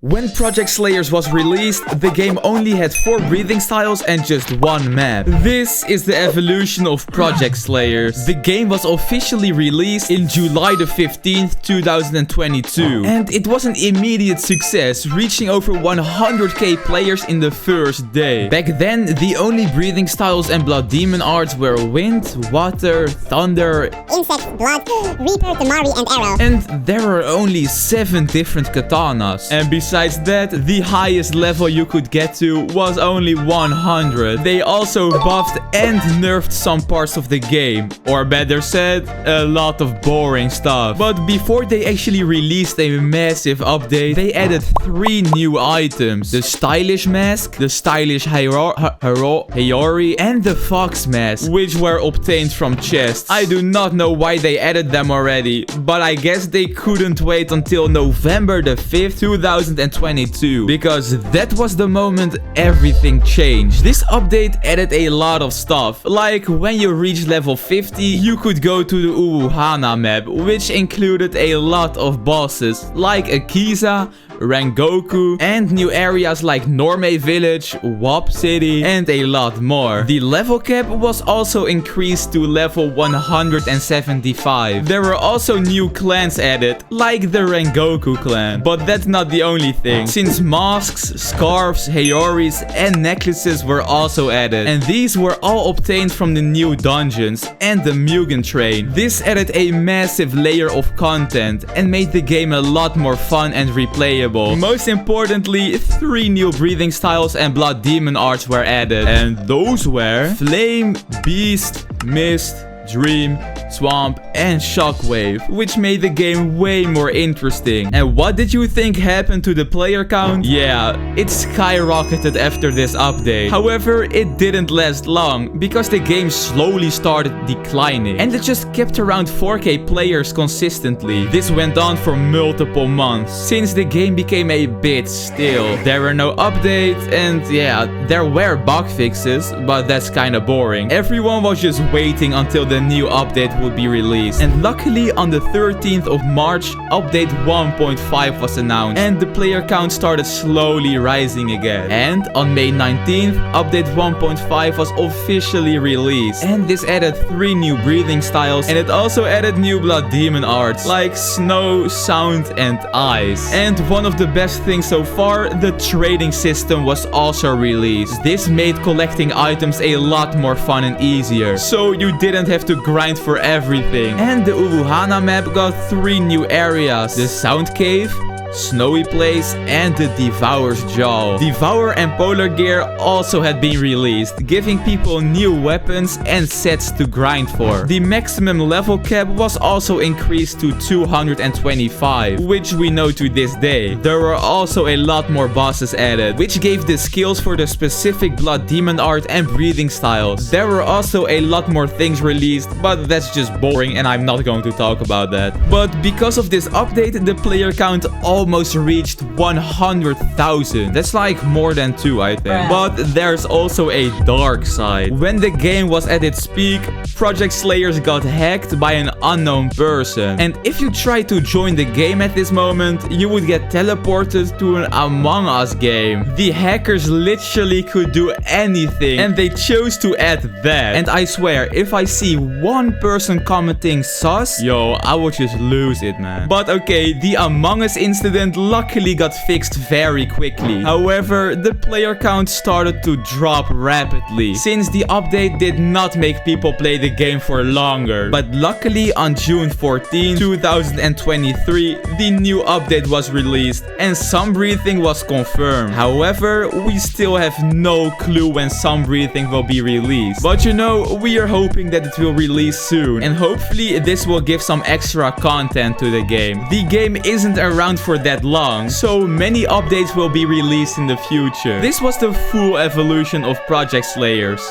When Project Slayers was released, the game only had 4 breathing styles and just 1 map. This is the evolution of Project Slayers. The game was officially released in July the 15th, 2022. And it was an immediate success, reaching over 100k players in the first day. Back then, the only breathing styles and blood demon arts were wind, water, thunder, insect, blood, reaper, tamari, and arrow. And there were only 7 different katanas. And besides that, the highest level you could get to was only 100. They also buffed and nerfed some parts of the game. Or better said, a lot of boring stuff. But before they actually released a massive update, they added 3 new items. The stylish mask, the stylish Hayori, and the fox mask, which were obtained from chests. I do not know why they added them already, but I guess they couldn't wait until November the 5th, 2022, because that was the moment everything changed. This update added a lot of stuff, like when you reached level 50, you could go to the Uruhana map, which included a lot of bosses, like Akiza, Rengoku, and new areas like Norme Village, Wap City, and a lot more. The level cap was also increased to level 175. There were also new clans added, like the Rengoku clan. But that's not the only thing, since masks, scarves, Hayoris, and necklaces were also added. And these were all obtained from the new dungeons and the Mugen train. This added a massive layer of content and made the game a lot more fun and replayable. Most importantly, 3 new breathing styles and blood demon arts were added. And those were Flame, Beast, Mist, Dream, Swamp, and Shockwave, which made the game way more interesting. And what did you think happened to the player count? Yeah, it skyrocketed after this update. However, it didn't last long, because the game slowly started declining, and it just kept around 4k players consistently. This went on for multiple months, since the game became a bit still. There were no updates, and yeah, there were bug fixes, but that's kinda boring. Everyone was just waiting until the new update would be released. And luckily on the 13th of March, update 1.5 was announced, and the player count started slowly rising again. And on May 19th, update 1.5 was officially released. And this added 3 new breathing styles, and it also added new blood demon arts, like snow, sound, and ice. And one of the best things so far, the trading system was also released. This made collecting items a lot more fun and easier, so you didn't have to grind for everything. And the Uruhana map got 3 new areas: the Sound Cave, Snowy Place, and the Devour's Jaw. Devour and Polar Gear also had been released, giving people new weapons and sets to grind for. The maximum level cap was also increased to 225, which we know to this day. There were also a lot more bosses added, which gave the skills for the specific blood demon art and breathing styles. There were also a lot more things released, but that's just boring and I'm not going to talk about that. But because of this update, the player count almost reached 100,000. That's like more than 2, I think. But there's also a dark side. When the game was at its peak, Project Slayers got hacked by an unknown person. And if you try to join the game at this moment, you would get teleported to an Among Us game. The hackers literally could do anything, and they chose to add that. And I swear, if I see one person commenting sus, yo, I would just lose it, man. But okay, the Among Us incident luckily got fixed very quickly. However, the player count started to drop rapidly, since the update did not make people play the game for longer. But luckily on June 14, 2023, the new update was released and some breathing was confirmed. However, we still have no clue when some breathing will be released. But you know, we are hoping that it will release soon, and hopefully this will give some extra content to the game. The game isn't around for that long, so many updates will be released in the future. This was the full evolution of Project Slayers.